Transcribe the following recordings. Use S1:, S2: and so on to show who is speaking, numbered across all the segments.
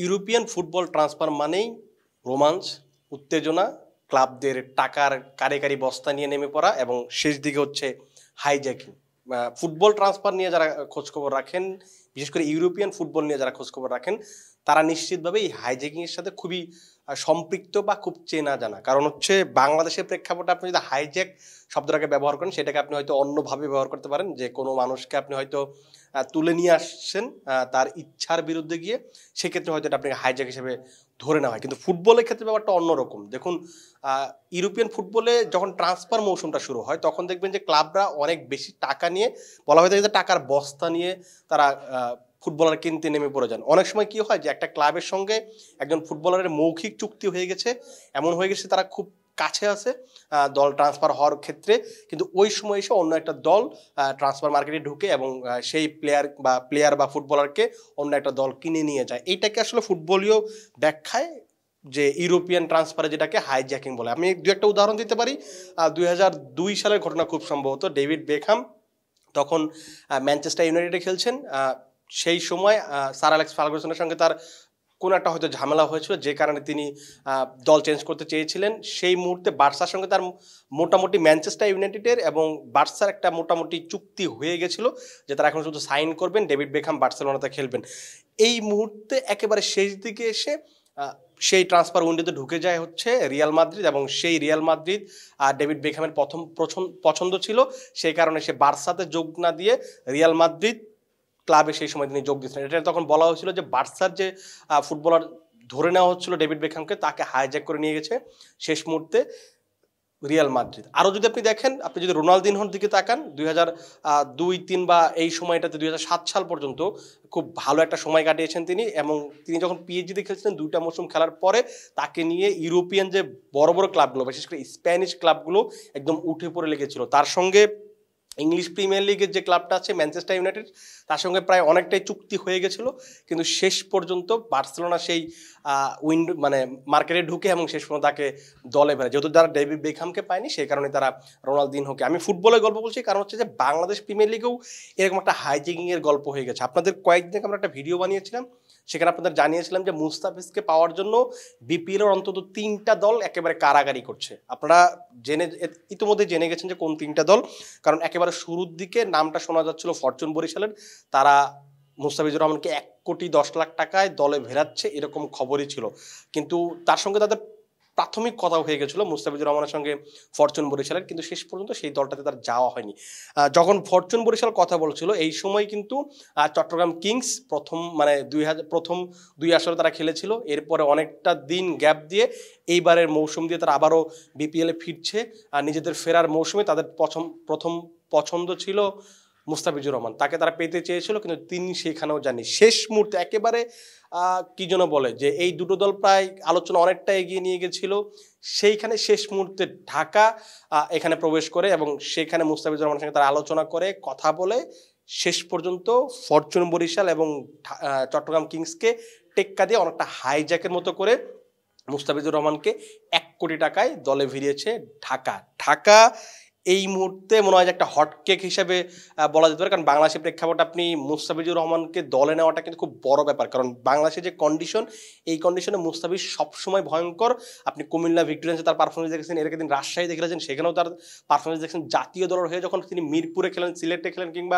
S1: European football transfer মানেই রোমাঞ্চ, উত্তেজনা, ক্লাবদের টাকার কারি বস্তা নিয়ে নেমে পড়া এবং শেষ দিকে হচ্ছে হাইজ্যাকিং। ফুটবল ট্রান্সফার নিয়ে যারা খোঁজখবর রাখেন, বিশেষ করে ইউরোপিয়ান ফুটবল নিয়ে যারা খোঁজখবর রাখেন, তারা নিশ্চিতভাবে এই হাইজ্যাকিংয়ের সাথে খুবই সম্পৃক্ত বা খুব চেনা জানা। কারণ হচ্ছে বাংলাদেশের প্রেক্ষাপটে আপনি যদি হাইজ্যাক শব্দটাকে ব্যবহার করেন, সেটাকে আপনি হয়তো অন্যভাবে ব্যবহার করতে পারেন, যে কোনো মানুষকে আপনি হয়তো তুলে নিয়ে আসছেন তার ইচ্ছার বিরুদ্ধে গিয়ে, সেক্ষেত্রে হয়তো এটা আপনাকে হাইজ্যাক হিসেবে ধরে নেওয়া হয়। কিন্তু ফুটবলের ক্ষেত্রে ব্যাপারটা অন্যরকম। দেখুন, ইউরোপিয়ান ফুটবলে যখন ট্রান্সফার মৌসুমটা শুরু হয়, তখন দেখবেন যে ক্লাবরা অনেক বেশি টাকা নিয়ে, বলা হয়ে থাকে যে টাকার বস্তা নিয়ে তারা ফুটবলার কিনতে নেমে পড়ে যান। অনেক সময় কি হয় যে একটা ক্লাবের সঙ্গে একজন ফুটবলারের মৌখিক চুক্তি হয়ে গেছে, এমন হয়ে গেছে তারা খুব কাছে আছে দল ট্রান্সফার হওয়ার ক্ষেত্রে, কিন্তু ওই সময় এসে অন্য একটা দল ট্রান্সফার মার্কেটে ঢুকে এবং সেই প্লেয়ার বা ফুটবলারকে অন্য একটা দল কিনে নিয়ে যায়। এইটাকে আসলে ফুটবলীয় ব্যাখ্যায় যে ইউরোপিয়ান ট্রান্সফারে যেটাকে হাইজ্যাকিং বলে। আমি দু একটা উদাহরণ দিতে পারি। 2002 সালের ঘটনা খুব সম্ভবত। ডেভিড বেকহাম তখন ম্যানচেস্টার ইউনাইটেডে খেলছেন। সেই সময় স্যার অ্যালেক্স ফার্গুসনের সঙ্গে তার কোনো একটা হয়তো ঝামেলা হয়েছিল, যে কারণে তিনি দল চেঞ্জ করতে চেয়েছিলেন। সেই মুহূর্তে বার্সার সঙ্গে তার মোটামুটি ম্যানচেস্টার ইউনাইটেডের এবং বার্সার একটা মোটামুটি চুক্তি হয়ে গেছিল যে তারা এখন শুধু সাইন করবেন, ডেভিড বেকহাম বার্সেলোনাতে খেলবেন। এই মুহূর্তে একেবারে শেষ দিকে এসে সেই ট্রান্সফার উইন্ডোতে ঢুকে যায় হচ্ছে রিয়াল মাদ্রিদ, এবং সেই রিয়াল মাদ্রিদ ডেভিড বেকহামের প্রথম পছন্দ ছিল। সেই কারণে সে বার্সাতে যোগ না দিয়ে রিয়াল মাদ্রিদ ক্লাবে সেই সময় তিনি যোগ দিয়েছিলেন। এটা তখন বলা হয়েছিল যে বার্সার যে ফুটবলার ধরে নেওয়া হচ্ছিল ডেভিড বেকহামকে, তাকে হাইজ্যাক করে নিয়ে গেছে শেষ মুহূর্তে রিয়াল মাদ্রিদ। আরও যদি আপনি দেখেন, আপনি যদি রোনালদিনহোর দিকে তাকান, 2002-03 বা এই সময়টাতে 2007 সাল পর্যন্ত খুব ভালো একটা সময় কাটিয়েছেন তিনি। এবং তিনি যখন পিএসজিতে খেলছিলেন, 2টা মৌসুম খেলার পরে তাকে নিয়ে ইউরোপিয়ান যে বড় বড় ক্লাবগুলো, বিশেষ করে স্প্যানিশ ক্লাবগুলো একদম উঠে পড়ে লেগেছিল। তার সঙ্গে ইংলিশ প্রিমিয়ার লিগের যে ক্লাবটা আছে ম্যানচেস্টার ইউনাইটেড, তার সঙ্গে প্রায় অনেকটাই চুক্তি হয়ে গেছিলো। কিন্তু শেষ পর্যন্ত বার্সেলোনা সেই মার্কেটে ঢুকে এবং শেষ পর্যন্ত তাকে দলে ফেলে। যেহেতু যারা ডেভিড বেকহামকে পায়নি, সেই কারণে তারা রোনালদিনহোকে। আমি ফুটবলের গল্প বলছি কারণ হচ্ছে যে বাংলাদেশ প্রিমিয়ার লিগেও এরকম একটা হাইজ্যাকিংয়ের গল্প হয়ে গেছে। আপনাদের কয়েকদিন আমরা একটা ভিডিও বানিয়েছিলাম, সেখানে আপনাদের জানিয়েছিলাম যে মুস্তাফিজকে পাওয়ার জন্য বিপিএলের অন্তত 3টা দল একেবারে কারাগারি করছে। আপনারা ইতিমধ্যে জেনে গেছেন যে কোন 3টা দল, কারণ একেবারে শুরুর দিকে নামটা শোনা যাচ্ছিল ফরচুন বরিশালের। তারা মুস্তাফিজুর রহমানকে 1,10,00,000 টাকায় দলে ভেড়াচ্ছে, এরকম খবরই ছিল। কিন্তু তার সঙ্গে তাদের প্রাথমিক কথা হয়ে গেছিল মুস্তাফিজুর রহমানের সঙ্গে ফরচুন বরিশালের, কিন্তু শেষ পর্যন্ত সেই দলটাতে তার যাওয়া হয়নি। যখন ফরচুন বরিশাল কথা বলছিল, এই সময় কিন্তু চট্টগ্রাম কিংস প্রথম 2 আসরে তারা খেলেছিল। এরপরে অনেকটা দিন গ্যাপ দিয়ে এইবারের মৌসুম দিয়ে তারা আবারও বিপিএলে ফিরছে। নিজেদের ফেরার মৌসুমে তাদের প্রথম পছন্দ ছিল মুস্তাফিজুর রহমান, তাকে তারা পেতে চেয়েছিল, কিন্তু তিনি সেখানেও যাননি। শেষ মুহূর্তে একেবারে কি যেন বলে যে এই দুটো দল প্রায় আলোচনা অনেকটা এগিয়ে নিয়ে গেছিল, সেইখানে শেষ মুহূর্তে ঢাকা এখানে প্রবেশ করে এবং সেখানে মুস্তাফিজুর রহমানের সঙ্গে তারা আলোচনা করে, কথা বলে শেষ পর্যন্ত ফরচুন বরিশাল এবং চট্টগ্রাম কিংসকে টেক্কা দিয়ে অনেকটা হাইজ্যাকের মতো করে মুস্তাফিজুর রহমানকে 1 কোটি টাকায় দলে ভিড়িয়েছে ঢাকা। এই মুহূর্তে মনে হয় যে একটা হটকেক হিসেবে বলা যেতে পারে, কারণ বাংলাদেশের প্রেক্ষাপটে আপনি মুস্তাফিজুর রহমানকে দলে নেওয়াটা কিন্তু খুব বড় ব্যাপার। কারণ বাংলাদেশের যে কন্ডিশন, এই কন্ডিশনে মুস্তাফিজ সবসময় ভয়ঙ্কর। আপনি কুমিল্লা ভিক্টোরিয়ান্সে তার পারফরমেন্স দেখেছেন, এর দিন রাজশাহীতে খেলেছেন, সেখানেও তার পারফরমেন্স দেখেছেন। জাতীয় দলের হয়ে যখন তিনি মিরপুরে খেলেন, সিলেটে খেলেন কিংবা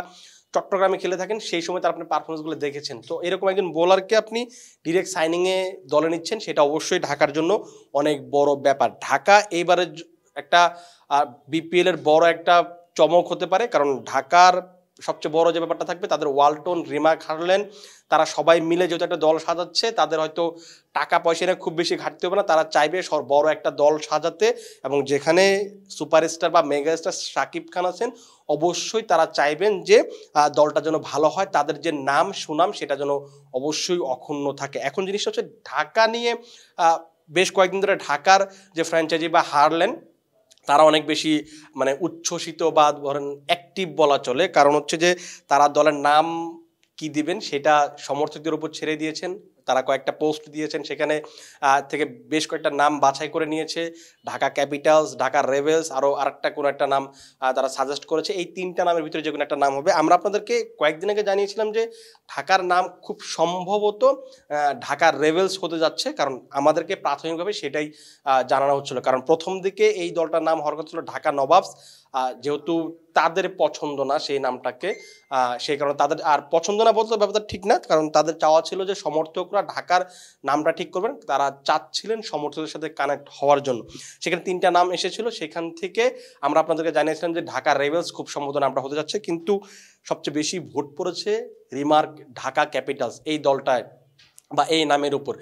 S1: চট্টগ্রামে খেলে থাকেন, সেই সময় তার আপনি পারফরমেন্সগুলো দেখেছেন। তো এরকম একজন বোলারকে আপনি ডিরেক্ট সাইনিংয়ে দলে নিচ্ছেন, সেটা অবশ্যই ঢাকার জন্য অনেক বড় ব্যাপার। ঢাকা এইবারে একটা বিপিএল এর বড় একটা চমক হতে পারে, কারণ ঢাকার সবচেয়ে বড় যে ব্যাপারটা থাকবে, তাদের ওয়ালটন, রিমার্ক, হার্লেন, তারা সবাই মিলে যেহেতু একটা দল সাজাচ্ছে, তাদের হয়তো টাকা পয়সা নিয়ে খুব বেশি ঘাটতে হবে না। তারা চাইবে বড় একটা দল সাজাতে, এবং যেখানে সুপারস্টার বা মেগাস্টার শাকিব খান আছেন, অবশ্যই তারা চাইবেন যে দলটা যেন ভালো হয়, তাদের যে নাম সুনাম সেটা যেন অবশ্যই অক্ষুণ্ণ থাকে। এখন জিনিসটা হচ্ছে ঢাকা নিয়ে বেশ কয়েকদিন ধরে ঢাকার যে ফ্র্যাঞ্চাইজি বা হার্লেন, তারা অনেক বেশি উচ্ছ্বসিত বা ধরেন অ্যাক্টিভ বলা চলে। কারণ হচ্ছে যে তারা দলের নাম কি দিবেন সেটা সমর্থকদের উপর ছেড়ে দিয়েছেন। তারা কয়েকটা পোস্ট দিয়েছেন, সেখানে থেকে বেশ কয়েকটা নাম বাছাই করে নিয়েছে। ঢাকা ক্যাপিটালস, ঢাকা রেভেলস, আরও আরেকটা কোনো একটা নাম তারা সাজেস্ট করেছে। এই 3টা নামের ভিতরে যে কোনো একটা নাম হবে। আমরা আপনাদেরকে কয়েকদিন আগে জানিয়েছিলাম যে ঢাকার নাম খুব সম্ভবত ঢাকা রেভেলস হতে যাচ্ছে, কারণ আমাদেরকে প্রাথমিকভাবে সেটাই জানানো হচ্ছিল। কারণ প্রথম দিকে এই দলটার নাম হওয়ার কথা ছিল ঢাকা নবাবস, যেহেতু তাদের পছন্দ না সেই নামটাকে, সেই কারণে তাদের আর পছন্দ না বলতে ব্যাপারটা ঠিক না, কারণ তাদের চাওয়া ছিল যে সমর্থকরা ঢাকার নামটা ঠিক করবেন, তারা চাচ্ছিলেন সমর্থকদের সাথে কানেক্ট হওয়ার জন্য। সেখানে 3টা নাম এসেছিল, সেখান থেকে আমরা আপনাদেরকে জানিয়েছিলাম যে ঢাকা রেভেলস খুব সম্ভবত নামটা হতে যাচ্ছে, কিন্তু সবচেয়ে বেশি ভোট পড়েছে রিমার্ক ঢাকা ক্যাপিটালস এই দলটায় বা এই নামের উপর।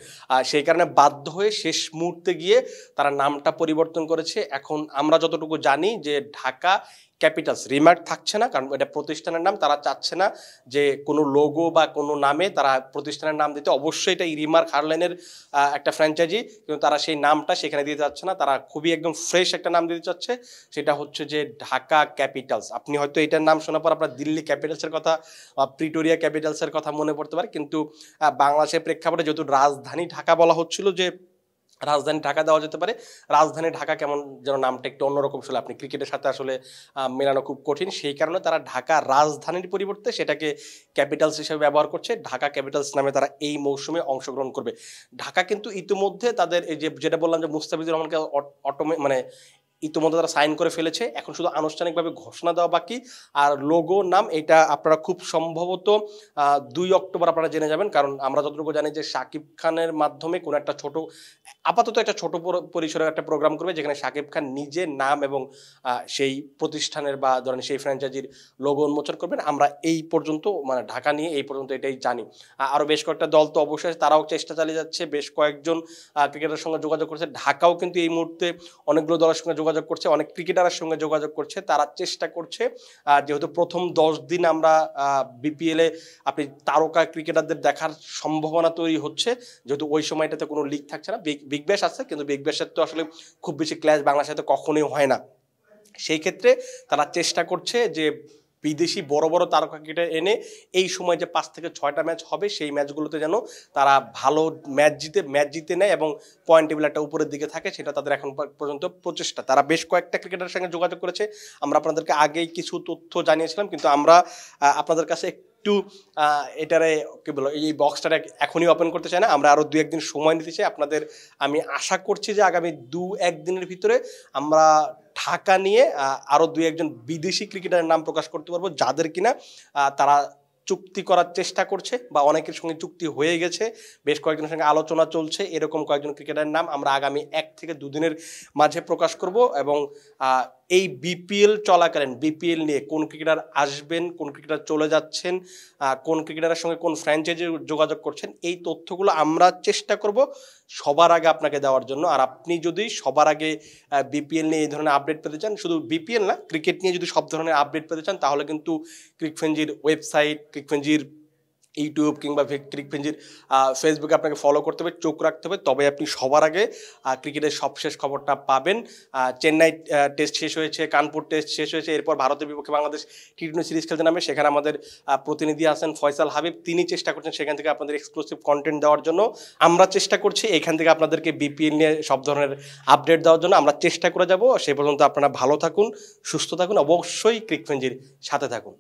S1: সেই কারণে বাধ্য হয়ে শেষ মুহূর্তে গিয়ে তারা নামটা পরিবর্তন করেছে। এখন আমরা যতটুকু জানি যে ঢাকা ক্যাপিটালস রিমার্ক থাকছে না, কারণ এটা প্রতিষ্ঠানের নাম, তারা চাচ্ছে না যে কোনো লোগো বা কোনো নামে তারা প্রতিষ্ঠানের নাম দিতে। অবশ্যই এটা রিমার্ক হারলাইনের একটা ফ্র্যাঞ্চাইজি, কিন্তু তারা সেই নামটা সেখানে দিতে চাচ্ছে না। তারা খুবই একদম ফ্রেশ একটা নাম দিতে চাচ্ছে, সেটা হচ্ছে যে ঢাকা ক্যাপিটালস। আপনি হয়তো এটার নাম শোনার পর আপনার দিল্লি ক্যাপিটালসের কথা বা প্রিটোরিয়া ক্যাপিটালসের কথা মনে পড়তে পারে, কিন্তু বাংলাদেশের প্রেক্ষাপটে যেহেতু রাজধানী ঢাকা বলা হচ্ছিল, যে রাজধানী ঢাকা দেওয়া যেতে পারে, রাজধানী ঢাকা কেমন যেন নামটা একটু অন্যরকম ছিল, আপনি ক্রিকেটের সাথে আসলে মেলানো খুব কঠিন। সেই কারণে তারা ঢাকা রাজধানীর পরিবর্তে সেটাকে ক্যাপিটালস হিসেবে ব্যবহার করছে। ঢাকা ক্যাপিটালস নামে তারা এই মৌসুমে অংশগ্রহণ করবে। ঢাকা কিন্তু ইতিমধ্যে তাদের এই যে যেটা বললাম যে মুস্তাফিজুর রহমানকে মানে ইতিমধ্যে তারা সাইন করে ফেলেছে, এখন শুধু আনুষ্ঠানিকভাবে ঘোষণা দেওয়া বাকি। আর লোগো নাম এটা আপনারা খুব সম্ভবত 2 অক্টোবর আপনারা জেনে যাবেন, কারণ আমরা যতটুকু জানি যে শাকিব খানের মাধ্যমে কোনো একটা আপাতত একটা ছোট পরিসরের একটা প্রোগ্রাম করবে, যেখানে শাকিব খান নিজে নাম এবং সেই প্রতিষ্ঠানের বা ধরেন সেই ফ্র্যাঞ্চাইজির লোগো উন্মোচন করবেন। আমরা এই পর্যন্ত মানে ঢাকা নিয়ে এই পর্যন্ত এটাই জানি। আরও বেশ কয়েকটা দল তো অবশ্যই তারাও চেষ্টা চালিয়ে যাচ্ছে, বেশ কয়েকজন ক্রিকেটারের সঙ্গে যোগাযোগ করছে। ঢাকাও কিন্তু এই মুহূর্তে অনেকগুলো দলের সঙ্গে যোগাযোগ করছে, অনেক ক্রিকেটারের সঙ্গে যোগাযোগ করছে। তারা চেষ্টা করছে, যেহেতু প্রথম 10 দিন আমরা বিপিএল এ আপনি তারকা ক্রিকেটারদের দেখার সম্ভাবনা তৈরি হচ্ছে, যেহেতু ওই সময়টাতে কোনো লিগ থাকছে না। বিগ ব্যাশ আছে, কিন্তু বিগ ব্যাশের তো আসলে খুব বেশি ক্ল্যাশ বাংলাদেশের সাথে কখনোই হয় না। সেই ক্ষেত্রে তারা চেষ্টা করছে যে বিদেশি বড় বড় তারকা ক্রিকেটার এনে এই সময় যে 5 থেকে 6টা ম্যাচ হবে, সেই ম্যাচগুলোতে যেন তারা ভালো ম্যাচ জিতে নেয় এবং পয়েন্ট টেবিল একটা উপরের দিকে থাকে, সেটা তাদের এখন পর্যন্ত প্রচেষ্টা। তারা বেশ কয়েকটা ক্রিকেটারের সঙ্গে যোগাযোগ করেছে, আমরা আপনাদেরকে আগেই কিছু তথ্য জানিয়েছিলাম, কিন্তু আমরা আপনাদের কাছে একটু এটারে কি বলো এই বক্সটা এখনই ওপেন করতে চাই না, আমরা আরও 2-1 দিন সময় নিতে চাই আপনাদের। আমি আশা করছি যে আগামী 2-1 দিনের ভিতরে আমরা ঢাকা নিয়ে আরও 2-1 জন বিদেশি ক্রিকেটারের নাম প্রকাশ করতে পারবো, যাদের কিনা তারা চুক্তি করার চেষ্টা করছে বা অনেকের সঙ্গে চুক্তি হয়ে গেছে, বেশ কয়েকজনের সঙ্গে আলোচনা চলছে। এরকম কয়েকজন ক্রিকেটারের নাম আমরা আগামী 1 থেকে 2 দিনের মাঝে প্রকাশ করব। এবং এই বিপিএল চলাকালীন বিপিএল নিয়ে কোন ক্রিকেটার আসবেন, কোন ক্রিকেটার চলে যাচ্ছেন, কোন ক্রিকেটারের সঙ্গে কোন ফ্র্যাঞ্চাইজি যোগাযোগ করছেন, এই তথ্যগুলো আমরা চেষ্টা করব সবার আগে আপনাকে দেওয়ার জন্য। আর আপনি যদি সবার আগে বিপিএল নিয়ে এই ধরনের আপডেট পেতে চান, শুধু বিপিএল না ক্রিকেট নিয়ে যদি সব ধরনের আপডেট পেতে চান, তাহলে কিন্তু ক্রিকফেঞ্জির ওয়েবসাইট, ক্রিকফেঞ্জির ইউটিউব কিংবা ক্রিকফেঞ্জির ফেসবুকে আপনাকে ফলো করতে হবে, চোখ রাখতে হবে, তবে আপনি সবার আগে ক্রিকেটের সবশেষ খবরটা পাবেন। চেন্নাই টেস্ট শেষ হয়েছে, কানপুর টেস্ট শেষ হয়েছে, এরপর ভারতের বিপক্ষে বাংলাদেশ টি20 সিরিজ খেলতে নামে। সেখানে আমাদের প্রতিনিধি আছেন ফয়সাল হাবিব, তিনি চেষ্টা করছেন সেখান থেকে আপনাদের এক্সক্লুসিভ কন্টেন্ট দেওয়ার জন্য। আমরা চেষ্টা করছি এখান থেকে আপনাদেরকে বিপিএল নিয়ে সব ধরনের আপডেট দেওয়ার জন্য। আমরা চেষ্টা করে যাব। সে পর্যন্ত আপনারা ভালো থাকুন, সুস্থ থাকুন, অবশ্যই ক্রিকফেঞ্জির সাথে থাকুন।